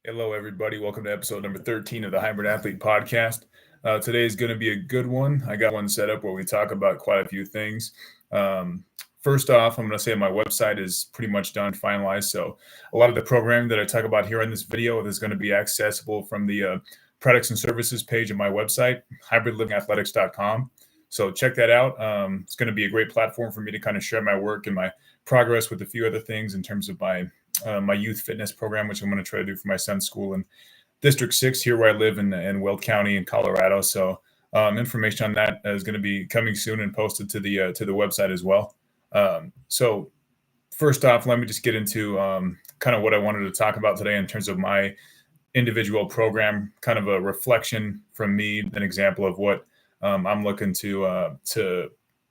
Hello, everybody. Welcome to episode number 13 of the Hybrid Athlete Podcast. Today is going to be a good one. I got one set up where we talk about quite a few things. Um, First off, I'm going to say my website is pretty much done, finalized. So a lot of the programming that I talk about here in this video is going to be accessible from the products and services page of my website, hybridlivingathletics.com. So check that out. It's going to be a great platform for me to kind of share my work and my progress with a few other things in terms of my youth fitness program, which I'm going to try to do for my son's school in District 6 here where I live in Weld County in Colorado. So information on that is going to be coming soon and posted to the website as well. So first off, let me just get into kind of what I wanted to talk about today in terms of my individual program, kind of a reflection from me, an example of what I'm looking to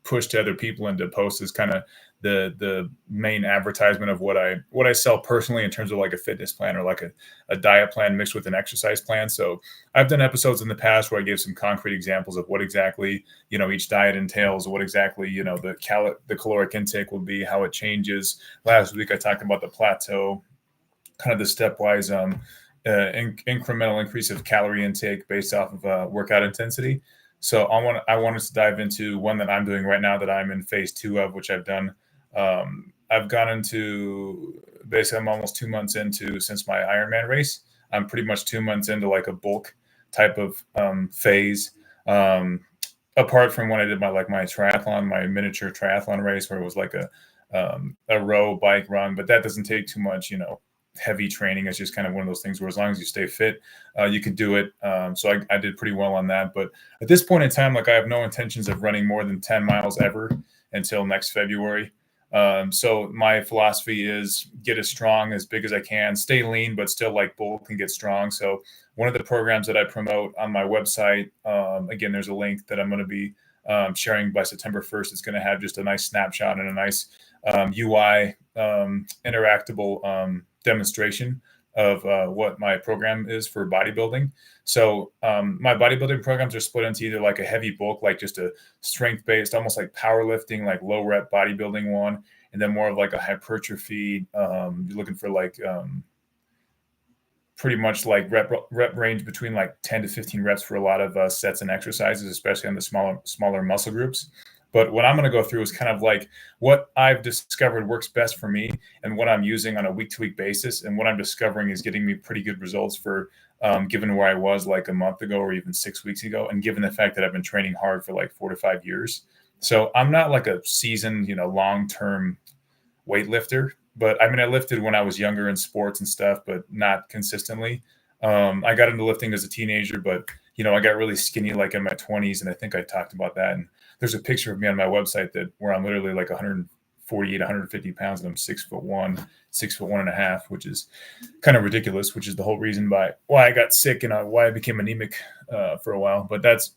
push to other people and to post is kind of the main advertisement of what I sell personally in terms of like a fitness plan or like a diet plan mixed with an exercise plan. So I've done episodes in the past where I gave some concrete examples of what exactly each diet entails, what exactly the caloric intake will be, how it changes. Last week I talked about the plateau, kind of the stepwise incremental increase of calorie intake based off of workout intensity. So I wanted to dive into one that I'm doing right now that I'm in phase 2 of, which I've done. I've gone into basically I'm almost 2 months into since my Ironman race. I'm pretty much 2 months into like a bulk type of phase. Apart from when I did my triathlon, my miniature triathlon race where it was like a row bike run, but that doesn't take too much, heavy training. It's just kind of one of those things where as long as you stay fit, you can do it. So I did pretty well on that. But at this point in time, I have no intentions of running more than 10 miles ever until next February. So my philosophy is get as strong, as big as I can, stay lean, but still bulk and get strong. So one of the programs that I promote on my website, again, there's a link that I'm going to be sharing by September 1st. It's going to have just a nice snapshot and a nice UI interactable demonstration of what my program is for bodybuilding. So my bodybuilding programs are split into either like a heavy bulk, like just a strength based, almost like powerlifting, like low rep bodybuilding one, and then more of like a hypertrophy. You're looking for pretty much like rep range between like 10 to 15 reps for a lot of sets and exercises, especially on the smaller muscle groups. But what I'm going to go through is kind of like what I've discovered works best for me and what I'm using on a week-to-week basis. And what I'm discovering is getting me pretty good results for given where I was like a month ago or even 6 weeks ago. And given the fact that I've been training hard for like 4 to 5 years. So I'm not like a seasoned, long-term weightlifter. But I mean, I lifted when I was younger in sports and stuff, but not consistently. I got into lifting as a teenager, but I got really skinny like in my 20s, and I think I talked about that. And there's a picture of me on my website where I'm literally like 148, 150 pounds, and I'm 6'1", 6'1.5", which is kind of ridiculous. Which is the whole reason why I got sick and why I became anemic for a while. But that's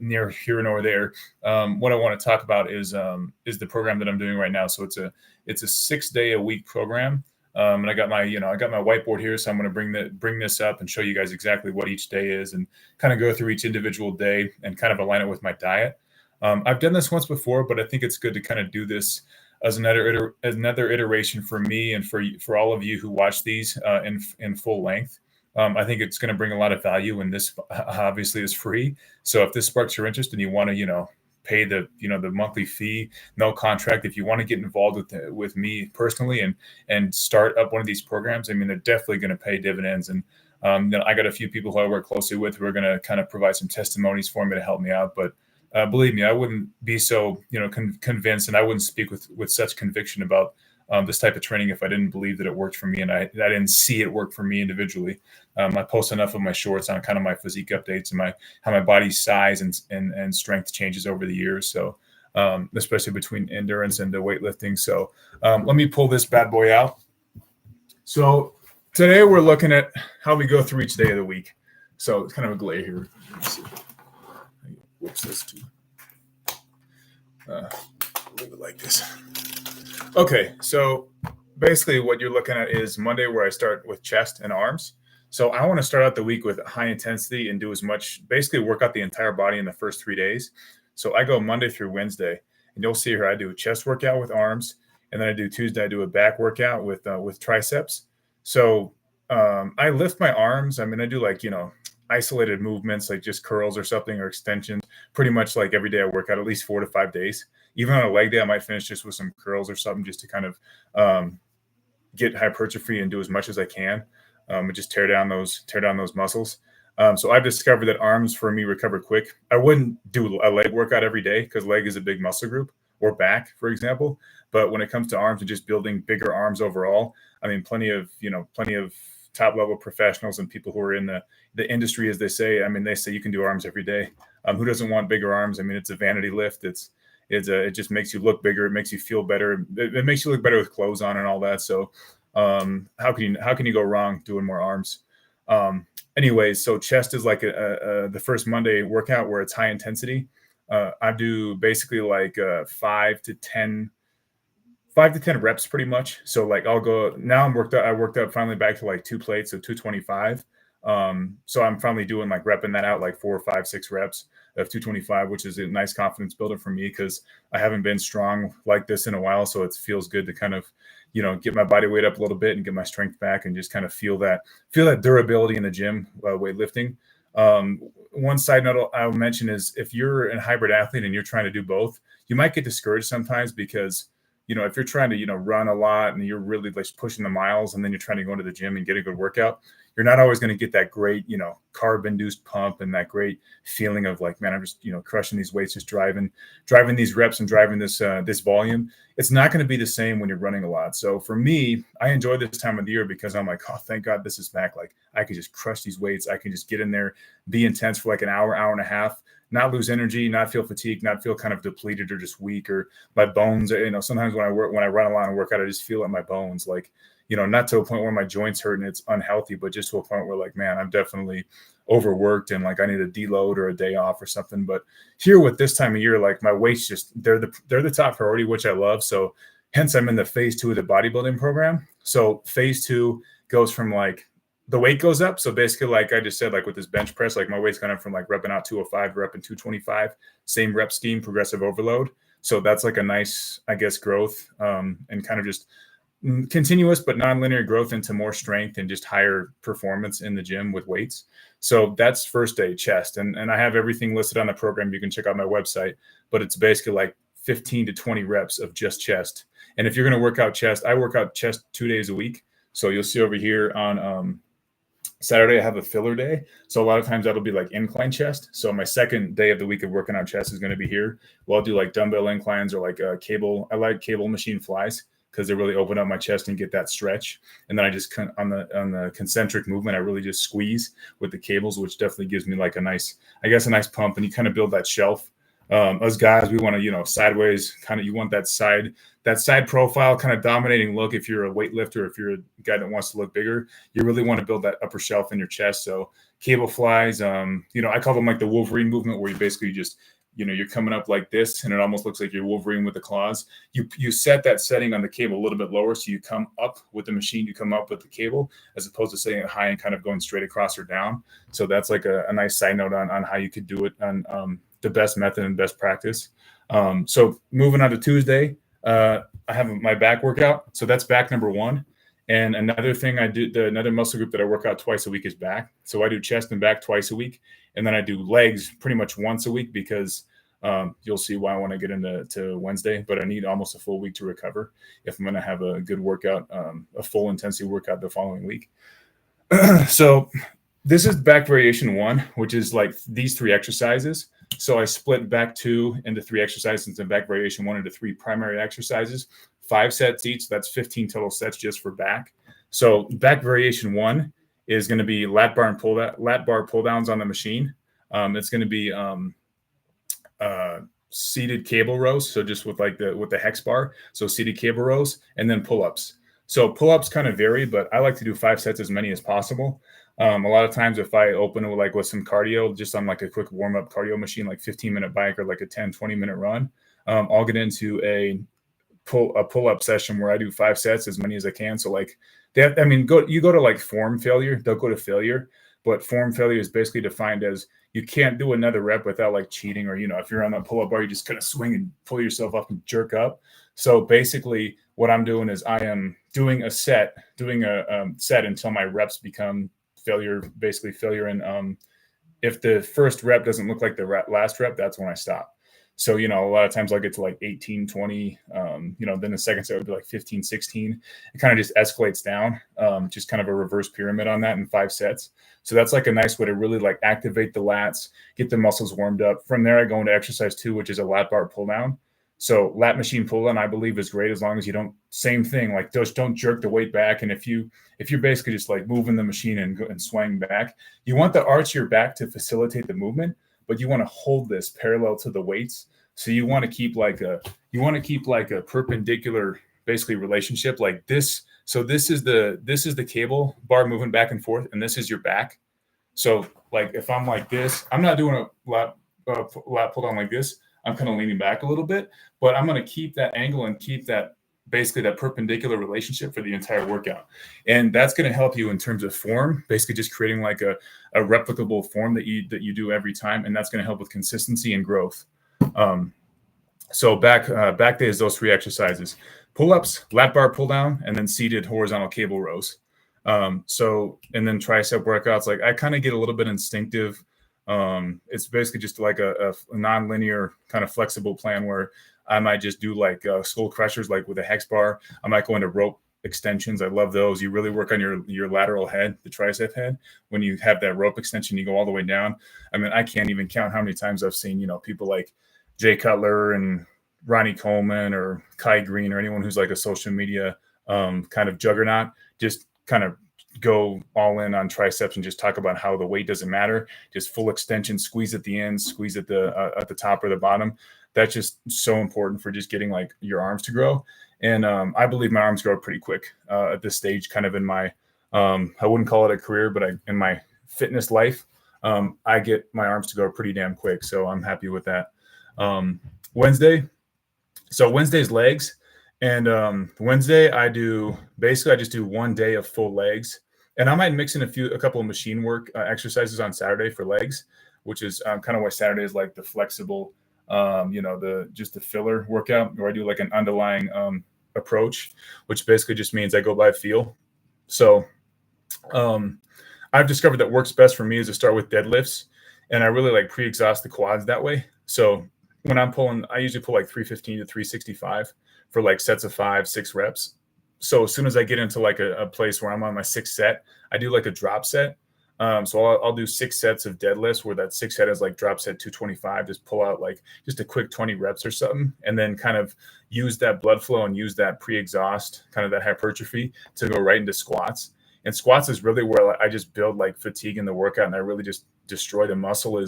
near here nor there. What I want to talk about is the program that I'm doing right now. So it's a 6-day-a-week program. And I got my whiteboard here, so I'm going to bring this up and show you guys exactly what each day is, and kind of go through each individual day and kind of align it with my diet. I've done this once before, but I think it's good to kind of do this as another iteration for me and for all of you who watch these in full length. I think it's going to bring a lot of value, and this obviously is free. So if this sparks your interest and you want to, pay the monthly fee, no contract. If you want to get involved with me personally and start up one of these programs, I mean, they're definitely going to pay dividends. And I got a few people who I work closely with who are going to kind of provide some testimonies for me to help me out. But believe me, I wouldn't be so convinced, and I wouldn't speak with such conviction about this type of training if I didn't believe that it worked for me and I didn't see it work for me individually. I post enough of my shorts on kind of my physique updates and how my body's size and strength changes over the years. So especially between endurance and weightlifting. So let me pull this bad boy out. So today we're looking at how we go through each day of the week. So it's kind of a glare here. Let's see. Whoops, this too. Leave it like this. Okay, so basically what you're looking at is Monday, where I start with chest and arms. So I want to start out the week with high intensity and do as much, basically work out the entire body in the first 3 days. So I go Monday through Wednesday, and you'll see here I do a chest workout with arms, and then I do Tuesday, I do a back workout with triceps. So I lift my arms. I mean, I do like, isolated movements, like just curls or something or extensions, pretty much like every day I work out at least 4 to 5 days. Even on a leg day, I might finish just with some curls or something just to kind of um, get hypertrophy and do as much as I can, and just tear down those muscles. So I've discovered that arms for me recover quick. I wouldn't do a leg workout every day because leg is a big muscle group, or back, for example. But when it comes to arms and just building bigger arms overall, I mean, plenty of top level professionals and people who are in the industry, as they say. I mean, they say you can do arms every day. Who doesn't want bigger arms? I mean, it's a vanity lift. It just makes you look bigger. It makes you feel better. It makes you look better with clothes on and all that. So how can you go wrong doing more arms? Anyways, so chest is like the first Monday workout where it's high intensity. I do basically like 5 to 10 reps pretty much. So like I'll go now. I'm worked out. I worked up finally back to like 2 plates of 225. So I'm finally doing like repping that out like 4, 5, 6 reps of 225, which is a nice confidence builder for me because I haven't been strong like this in a while. So it feels good to kind of, get my body weight up a little bit and get my strength back and just kind of feel that durability in the gym weightlifting. One side note I'll mention is if you're a hybrid athlete and you're trying to do both, you might get discouraged sometimes because if you're trying to, run a lot and you're really like pushing the miles and then you're trying to go into the gym and get a good workout, you're not always going to get that great, carb induced pump and that great feeling of like, man, I'm just, crushing these weights, just driving these reps and driving this volume. It's not going to be the same when you're running a lot. So for me, I enjoy this time of the year because I'm like, oh, thank God this is back. Like I can just crush these weights. I can just get in there, be intense for like an hour and a half, not lose energy, not feel fatigued, not feel kind of depleted or just weak, or my bones. Sometimes when I run a lot and work out, I just feel it in my bones, like, not to a point where my joints hurt and it's unhealthy, but just to a point where like, man, I'm definitely overworked and like I need a deload or a day off or something. But here with this time of year, like my weights they're the top priority, which I love. So hence I'm in the phase 2 of the bodybuilding program. So phase 2 goes from like the weight goes up. So basically, like I just said, like with this bench press, like my weight's gone up from like repping out 205 to repping 225, same rep scheme, progressive overload. So that's like a nice, I guess, growth and kind of just continuous but non-linear growth into more strength and just higher performance in the gym with weights. So that's first day chest. And I have everything listed on the program. You can check out my website, but it's basically like 15 to 20 reps of just chest. And if you're going to work out chest, I work out chest 2 days a week. So you'll see over here on Saturday, I have a filler day. So a lot of times that'll be like incline chest. So my second day of the week of working on chest is going to be here. Well, I'll do like dumbbell inclines or like cable. I like cable machine flies because they really open up my chest and get that stretch. And then I just on the concentric movement, I really just squeeze with the cables, which definitely gives me like a nice pump. And you kind of build that shelf. Us guys, we want to, sideways kind of, you want that side profile kind of dominating look. If you're a weightlifter, if you're a guy that wants to look bigger, you really want to build that upper shelf in your chest. So cable flies, I call them like the Wolverine movement, where you basically just, you're coming up like this and it almost looks like you're Wolverine with the claws. You set that setting on the cable a little bit lower. So you come up with the machine, you come up with the cable, as opposed to setting it high and kind of going straight across or down. So that's like a nice side note on how you could do it on the best method and best practice. So moving on to Tuesday, I have my back workout. So that's back number 1. And another thing I do, another muscle group that I work out twice a week is back. So I do chest and back twice a week. And then I do legs pretty much once a week because you'll see why I want to get into Wednesday, but I need almost a full week to recover if I'm going to have a good workout, a full intensity workout the following week. So this is back variation 1, which is like these 3 exercises. So I split back 2 into 3 exercises and back variation 1 into 3 primary exercises, 5 sets each. So that's 15 total sets just for back. So back variation 1 is going to be lat bar pull downs on the machine. It's going to be seated cable rows. So just with the hex bar. So seated cable rows and then pull-ups. So pull-ups kind of vary, but I like to do 5 sets, as many as possible. A lot of times if I open with some cardio, just on like a quick warm-up cardio machine, like 15-minute bike or like a 10, 20-minute run, I'll get into a pull-up session where I do 5 sets, as many as I can. So like you go to like form failure, they'll go to failure, but form failure is basically defined as you can't do another rep without like cheating, or, if you're on a pull-up bar, you just kind of swing and pull yourself up and jerk up. So basically what I'm doing is I am doing a set until my reps become basically failure. And if the first rep doesn't look like the last rep, that's when I stop. So, a lot of times I'll get to like 18, 20, then the second set would be like 15, 16. It kind of just escalates down, just kind of a reverse pyramid on that in 5 sets. So that's like a nice way to really like activate the lats, get the muscles warmed up. From there, I go into exercise 2, which is a lat bar pull down. So lat machine pull down, I believe, is great as long as you don't, same thing, like just don't jerk the weight back. And if you're basically just like moving the machine and swaying back, you want the arch of your back to facilitate the movement, but you want to hold this parallel to the weights. So you want to keep like a perpendicular basically relationship like this. So this is the cable bar moving back and forth, and this is your back. So like if I'm like this, I'm not doing a lat pull down like this. I'm kind of leaning back a little bit, but I'm going to keep that angle and keep that basically that perpendicular relationship for the entire workout. And that's going to help you in terms of form, basically just creating like a replicable form that you do every time. And that's going to help with consistency and growth. So back day is those 3 exercises: pull-ups, lat bar pull down, and then seated horizontal cable rows. And then tricep workouts, like I kind of get a little bit instinctive. It's basically just like a non-linear kind of flexible plan where I might just do like skull crushers, like with a hex bar. I might go into rope extensions. I love those. You really work on your lateral head, the tricep head. When you have that rope extension, you go all the way down. I mean, I can't even count how many times I've seen, people like Jay Cutler and Ronnie Coleman or Kai Green or anyone who's like a social media kind of juggernaut, just kind of go all in on triceps and just talk about how the weight doesn't matter. Just full extension, squeeze at the end, squeeze at the top or the bottom. That's just so important for just getting like your arms to grow. And I believe my arms grow pretty quick at this stage, kind of in my, I wouldn't call it a career, but in my fitness life, I get my arms to grow pretty damn quick. So I'm happy with that. Wednesday. So Wednesday's legs. And Wednesday I just do 1 day of full legs. And I might mix in a couple of machine work exercises on Saturday for legs, which is kind of why Saturday is like the flexible, just the filler workout, where I do like an underlying approach, which basically just means I go by feel. So I've discovered that works best for me is to start with deadlifts, and I really like pre-exhaust the quads that way. So when I'm pulling, I usually pull like 315 to 365 for like sets of 5, 6 reps. So as soon as I get into like a place where I'm on my 6th set, I do like a drop set. So I'll do 6 sets of deadlifts where that 6th set is like drop set 225, just pull out like just a quick 20 reps or something, and then kind of use that blood flow and use that pre-exhaust, kind of that hypertrophy, to go right into squats. And squats is really where I just build like fatigue in the workout, and I really just destroy the muscle.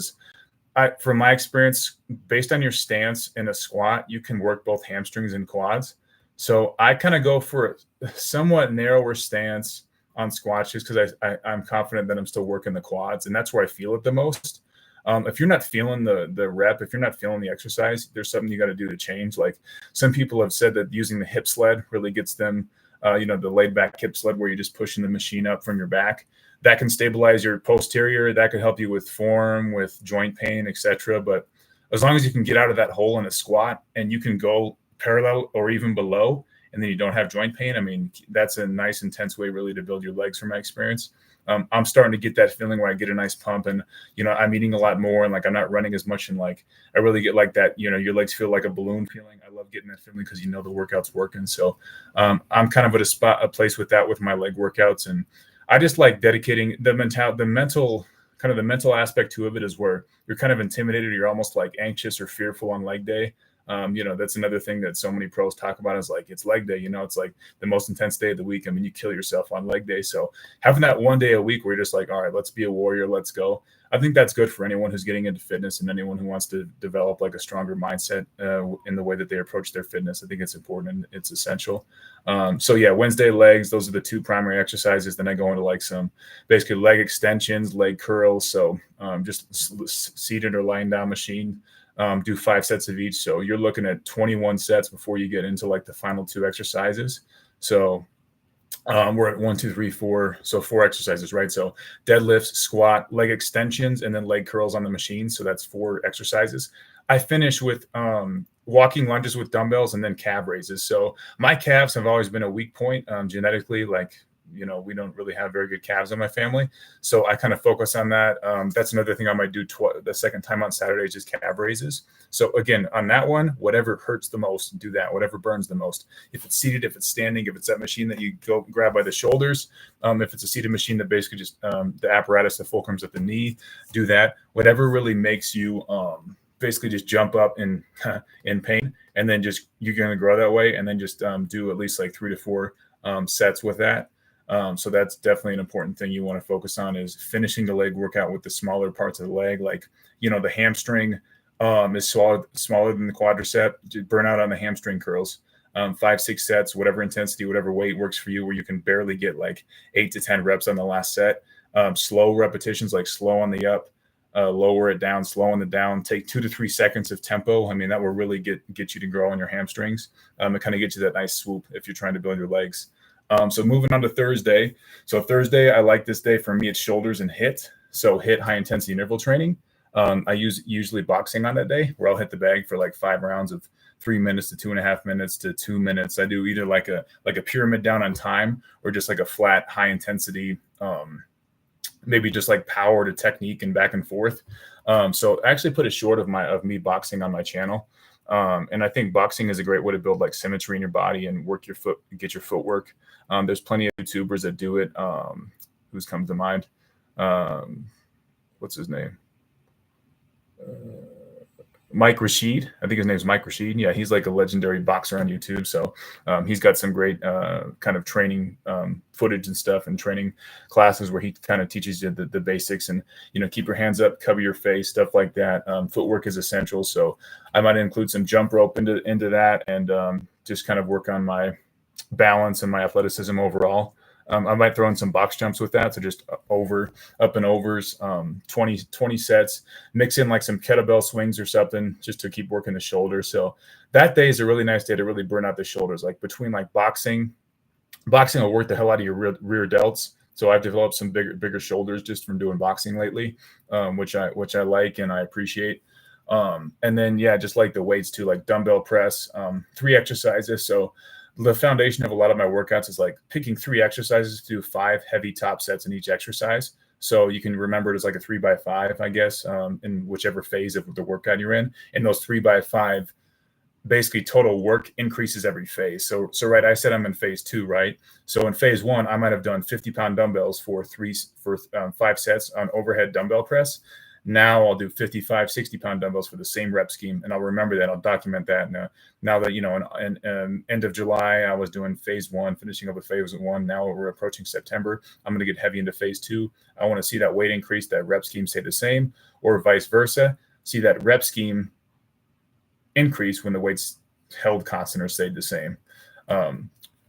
From my experience, based on your stance in a squat, you can work both hamstrings and quads. So I kind of go for a somewhat narrower stance on squats just because I'm confident that I'm still working the quads, and that's where I feel it the most. If you're not feeling the rep, if you're not feeling the exercise, there's something you got to do to change. Like some people have said that using the hip sled really gets them, the laid back hip sled where you're just pushing the machine up from your back. That can stabilize your posterior. That could help you with form, with joint pain, etc. But as long as you can get out of that hole in a squat and you can go parallel or even below, and then you don't have joint pain, I mean, that's a nice, intense way really to build your legs from my experience. I'm starting to get that feeling where I get a nice pump, and, I'm eating a lot more, and like I'm not running as much, and like I really get like that, your legs feel like a balloon feeling. I love getting that feeling because the workout's working. So I'm kind of at a place with that with my leg workouts, and I just like dedicating the mental aspect to it is where you're kind of intimidated, or you're almost like anxious or fearful on leg day. That's another thing that so many pros talk about is like, it's leg day, it's like the most intense day of the week. I mean, you kill yourself on leg day. So having that 1 day a week where you're just like, all right, let's be a warrior, let's go. I think that's good for anyone who's getting into fitness and anyone who wants to develop like a stronger mindset in the way that they approach their fitness. I think it's important and it's essential. Wednesday legs, those are the 2 primary exercises. Then I go into like some basically leg extensions, leg curls. So just seated or lying down machine. Do 5 sets of each. So you're looking at 21 sets before you get into like the final 2 exercises. So we're at 1, 2, 3, 4. So 4 exercises, right? So deadlifts, squat, leg extensions, and then leg curls on the machine. So that's 4 exercises. I finish with walking lunges with dumbbells, and then calf raises. So my calves have always been a weak point genetically. Like, we don't really have very good calves in my family. So I kind of focus on that. That's another thing I might do the second time on Saturday is just calf raises. So again, on that one, whatever hurts the most, do that. Whatever burns the most. If it's seated, if it's standing, if it's that machine that you go grab by the shoulders, if it's a seated machine that basically just the apparatus, the fulcrums at the knee, do that. Whatever really makes you basically just jump up in pain, and then just you're going to grow that way, and then just do at least like 3 to 4 sets with that. So that's definitely an important thing you want to focus on, is finishing the leg workout with the smaller parts of the leg. Like, the hamstring is smaller than the quadricep. Burn out on the hamstring curls. 5, 6 sets, whatever intensity, whatever weight works for you, where you can barely get like 8 to 10 reps on the last set. Slow repetitions, like slow on the up, lower it down, slow on the down. Take 2 to 3 seconds of tempo. I mean, that will really get you to grow on your hamstrings. It kind of gets you that nice swoop if you're trying to build your legs. So moving on to Thursday. So Thursday, I like this day. For me, it's shoulders and HIIT. So HIIT, high intensity interval training. I use usually boxing on that day, where I'll hit the bag for like 5 rounds of 3 minutes to 2.5 minutes to 2 minutes. I do either like a pyramid down on time, or just like a flat high intensity, maybe just like power to technique and back and forth. So I actually put a short of me boxing on my channel. And I think boxing is a great way to build like symmetry in your body and work your foot, get your footwork. There's plenty of YouTubers that do it. Who's comes to mind? What's his name? Mike Rashid. I think his name's Mike Rashid. Yeah, he's like a legendary boxer on YouTube. So he's got some great kind of training footage and stuff, and training classes where he kind of teaches you the basics, and keep your hands up, cover your face, stuff like that. Footwork is essential. So I might include some jump rope into that, and just kind of work on my balance and my athleticism overall. I might throw in some box jumps with that. So just up and overs, 20 sets, mix in like some kettlebell swings or something, just to keep working the shoulders. So that day is a really nice day to really burn out the shoulders. Like between like boxing will work the hell out of your rear delts. So I've developed some bigger shoulders just from doing boxing lately, which I like and I appreciate. And then, yeah, just like the weights too, like dumbbell press, 3 exercises. So the foundation of a lot of my workouts is like picking 3 exercises to do 5 heavy top sets in each exercise. So you can remember it as like a 3x5, I guess, in whichever phase of the workout you're in. And those 3x5, basically total work increases every phase. So right, I said I'm in phase 2, right? So in phase 1, I might have done 50-pound dumbbells for 5 sets on overhead dumbbell press. Now I'll do 55, 60-pound dumbbells for the same rep scheme, and I'll remember that. I'll document that. Now that, in end of July, I was doing phase 1, finishing up with phase 1. Now we're approaching September. I'm going to get heavy into phase 2. I want to see that weight increase, that rep scheme stay the same, or vice versa. See that rep scheme increase when the weight's held constant or stayed the same.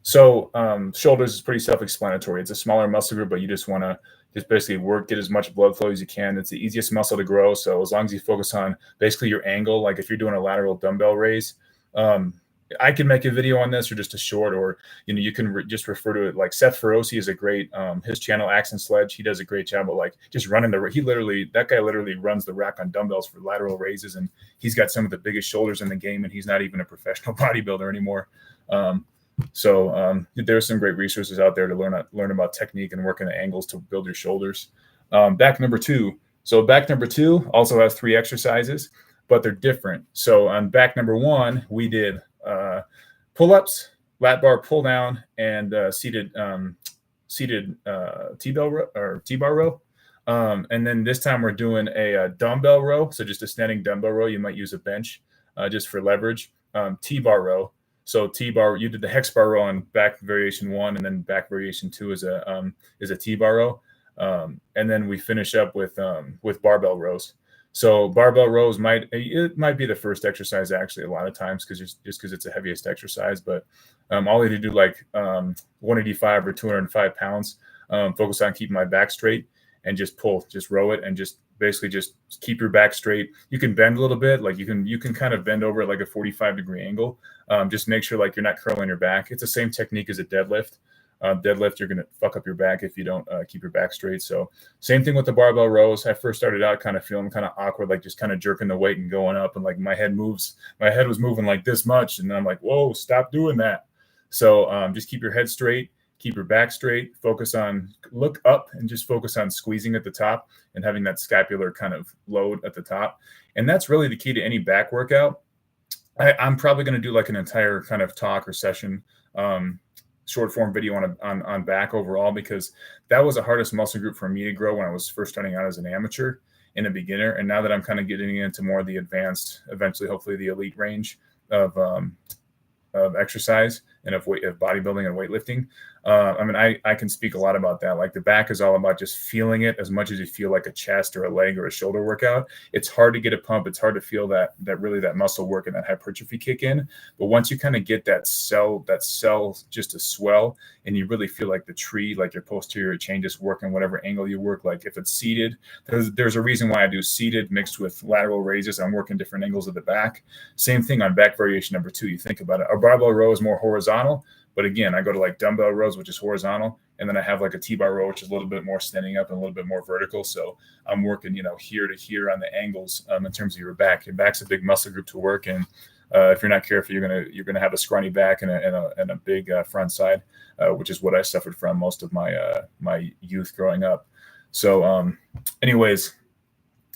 Shoulders is pretty self-explanatory. It's a smaller muscle group, but you just want to basically get as much blood flow as you can. It's the easiest muscle to grow. So as long as you focus on basically your angle, like if you're doing a lateral dumbbell raise, I can make a video on this, or just a short, or, you can just refer to it. Like Seth Feroce is a great, his channel Accent Sledge. He does a great job of like just running that guy literally runs the rack on dumbbells for lateral raises. And he's got some of the biggest shoulders in the game, and he's not even a professional bodybuilder anymore. So there's some great resources out there to learn about technique and working the angles to build your shoulders. Back number 2. So back number 2 also has 3 exercises, but they're different. So on back number 1, we did pull-ups, lat bar pull down, and seated T-bell row, or T-bar row. And then this time we're doing a dumbbell row. So just a standing dumbbell row. You might use a bench just for leverage. T-bar row. So T-bar, you did the hex bar row on back variation 1, and then back variation 2 is a T-bar row. And then we finish up with barbell rows. So barbell rows might be the first exercise actually a lot of times, because it's the heaviest exercise. But all I need to do like 185 or 205 pounds, focus on keeping my back straight, and just row it, and just basically just keep your back straight. You can bend a little bit, like you can kind of bend over at like a 45-degree angle. Just make sure like you're not curling your back. It's the same technique as a deadlift. Deadlift, you're going to fuck up your back if you don't keep your back straight. So same thing with the barbell rows. I first started out kind of feeling kind of awkward, like just kind of jerking the weight and going up, and like my head was moving like this much, and then I'm like, whoa, stop doing that. So just keep your head straight, keep your back straight, look up and just focus on squeezing at the top and having that scapular kind of load at the top. And that's really the key to any back workout. I'm probably going to do like an entire kind of talk or session, short form video on back overall, because that was the hardest muscle group for me to grow when I was first starting out as an amateur and a beginner. And now that I'm kind of getting into more of the advanced, eventually, hopefully the elite range of exercise and of bodybuilding and weightlifting. I can speak a lot about that. Like the back is all about just feeling it as much as you feel like a chest or a leg or a shoulder workout. It's hard to get a pump. It's hard to feel that muscle work and that hypertrophy kick in. But once you kind of get that cell just to swell, and you really feel like the tree, like your posterior chain just working whatever angle you work. Like if it's seated, there's a reason why I do seated mixed with lateral raises. I'm working different angles of the back. Same thing on back variation number 2. You think about it. A barbell row is more horizontal. But again, I go to like dumbbell rows, which is horizontal. And then I have like a T-bar row, which is a little bit more standing up and a little bit more vertical. So I'm working, here to here on the angles in terms of your back. Your back's a big muscle group to work. And if you're not careful, you're gonna have a scrawny back and a big front side, which is what I suffered from most of my youth growing up. So anyways,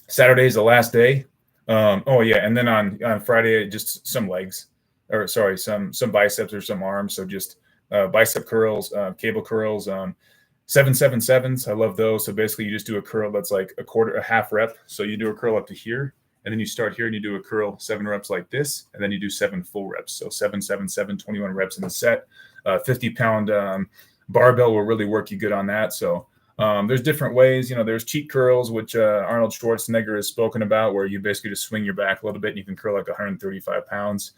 Saturday is the last day. And then on Friday, just some legs. Some biceps or some arms. So just bicep curls, cable curls, 777s. I love those. So basically you just do a curl that's like a half rep. So you do a curl up to here, and then you start here and you do a curl 7 reps like this, and then you do 7 full reps. So 777, 21 reps in the set. 50-pound barbell will really work you good on that. So there's different ways. There's cheat curls, which Arnold Schwarzenegger has spoken about, where you basically just swing your back a little bit and you can curl like 135 pounds.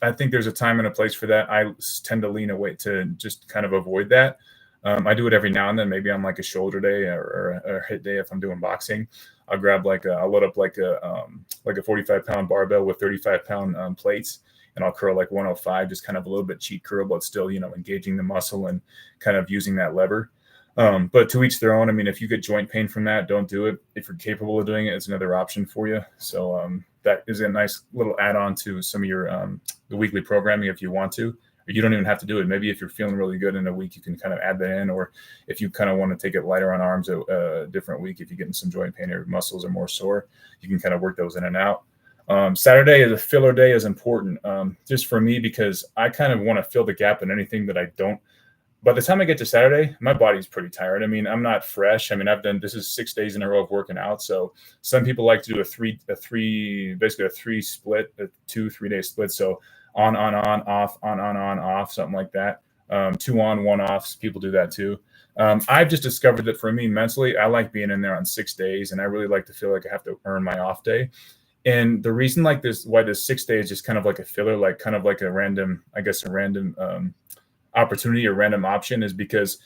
I think there's a time and a place for that. I tend to lean away to just kind of avoid that. I do it every now and then, maybe on like a shoulder day or a hit day. If I'm doing boxing, I'll grab I'll load up like a 45-pound barbell with 35-pound plates, and I'll curl like 105, just kind of a little bit cheat curl, but still, engaging the muscle and kind of using that lever. But to each their own. I mean, if you get joint pain from that, don't do it. If you're capable of doing it, it's another option for you. So that is a nice little add-on to some of your the weekly programming if you want to. Or you don't even have to do it. Maybe if you're feeling really good in a week, you can kind of add that in. Or if you kind of want to take it lighter on arms a different week, if you're getting some joint pain or muscles are more sore, you can kind of work those in and out. Saturday as a filler day is important just for me, because I kind of want to fill the gap in anything that I don't. By the time I get to Saturday, my body's pretty tired. I mean, I'm not fresh. I mean, this is 6 days in a row of working out. So some people like to do basically a 3 split, a 2-3 day split. So on, off, on, off, something like that. 2 on, 1 off. People do that too. I've just discovered that for me mentally, I like being in there on 6 days, and I really like to feel like I have to earn my off day. And the reason why this 6 days is just kind of like a filler, like kind of like a random opportunity or random option, is because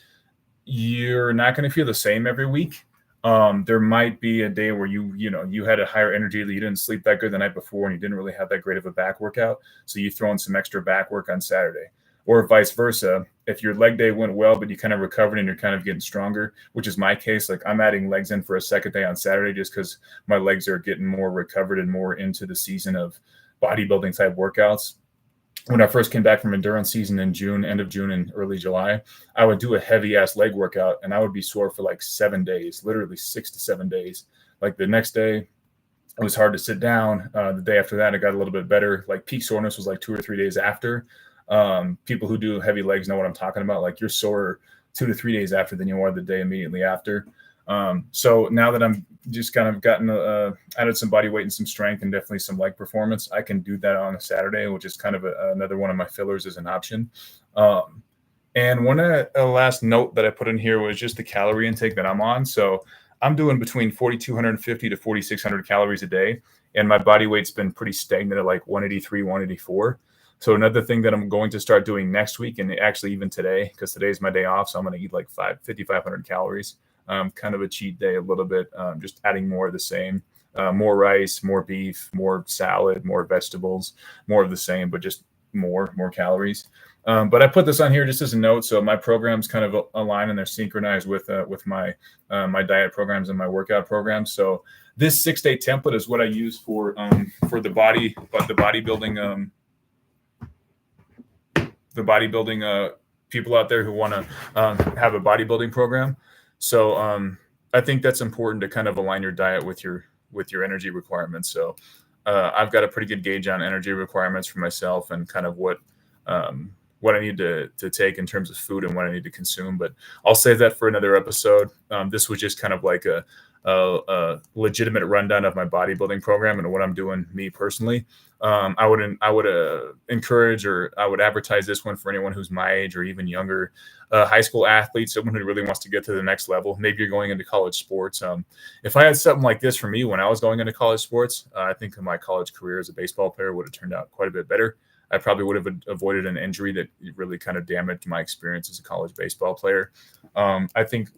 you're not going to feel the same every week. There might be a day where you had a higher energy, that you didn't sleep that good the night before, and you didn't really have that great of a back workout. So you throw in some extra back work on Saturday, or vice versa. If your leg day went well, but you kind of recovered and you're kind of getting stronger, which is my case. Like I'm adding legs in for a second day on Saturday, just because my legs are getting more recovered and more into the season of bodybuilding type workouts. When I first came back from endurance season in June, end of June and early July, I would do a heavy ass leg workout and I would be sore for like 7 days, literally 6 to 7 days. Like the next day, it was hard to sit down. The day after that, it got a little bit better. Like peak soreness was like 2 or 3 days after. People who do heavy legs know what I'm talking about. Like you're sore 2 to 3 days after than you are the day immediately after. So now that I'm just kind of added some body weight and some strength and definitely some leg performance, I can do that on a Saturday, which is kind of another one of my fillers as an option. And a last note that I put in here was just the calorie intake that I'm on. So I'm doing between 4,250 to 4,600 calories a day, and my body weight's been pretty stagnant at like 183, 184. So another thing that I'm going to start doing next week, and actually even today, because today's my day off, so I'm going to eat like 5,500 calories. Kind of a cheat day a little bit, just adding more of the same, more rice, more beef, more salad, more vegetables, more of the same, but just more calories. But I put this on here just as a note, so my programs kind of align and they're synchronized with my my diet programs and my workout programs. So this 6-day template is what I use for the bodybuilding people out there who want to have a bodybuilding program. So I think that's important to kind of align your diet with your energy requirements. So I've got a pretty good gauge on energy requirements for myself and kind of what I need to take in terms of food and what I need to consume. But I'll save that for another episode. This was just kind of like a legitimate rundown of my bodybuilding program and what I'm doing me personally. I would encourage, or I would advertise this one for anyone who's my age or even younger, high school athlete, someone who really wants to get to the next level. Maybe you're going into college sports. If I had something like this for me when I was going into college sports, I think my college career as a baseball player would have turned out quite a bit better. I probably would have avoided an injury that really kind of damaged my experience as a college baseball player. I think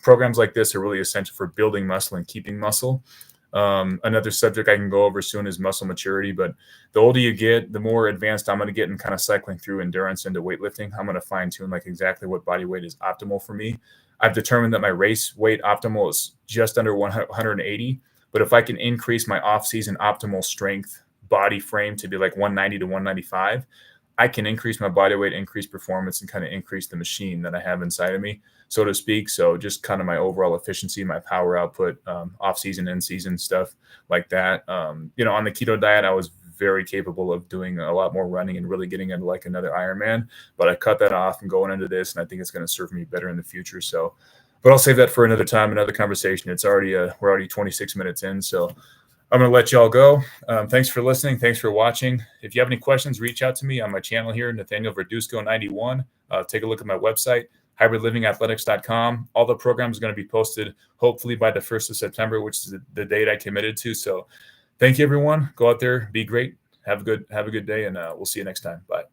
programs like this are really essential for building muscle and keeping muscle. Another subject I can go over soon is muscle maturity, but the older you get, the more advanced I'm going to get in kind of cycling through endurance into weightlifting. I'm going to fine tune like exactly what body weight is optimal for me. I've determined that my race weight optimal is just under 180, but if I can increase my off-season optimal strength body frame to be like 190 to 195, I can increase my body weight, increase performance, and kind of increase the machine that I have inside of me, so to speak. So just kind of my overall efficiency, my power output, off-season, in-season stuff like that. On the keto diet, I was very capable of doing a lot more running and really getting into like another Ironman, but I cut that off and going into this, and I think it's going to serve me better in the future. So, but I'll save that for another time, another conversation. It's already we're already 26 minutes in, so I'm going to let y'all go. Thanks for listening. Thanks for watching. If you have any questions, reach out to me on my channel here, Nathaniel Verduzco 91. Take a look at my website, hybridlivingathletics.com. All the programs are going to be posted hopefully by the 1st of September, which is the date I committed to. So thank you, everyone. Go out there, be great. Have a good day, and we'll see you next time. Bye.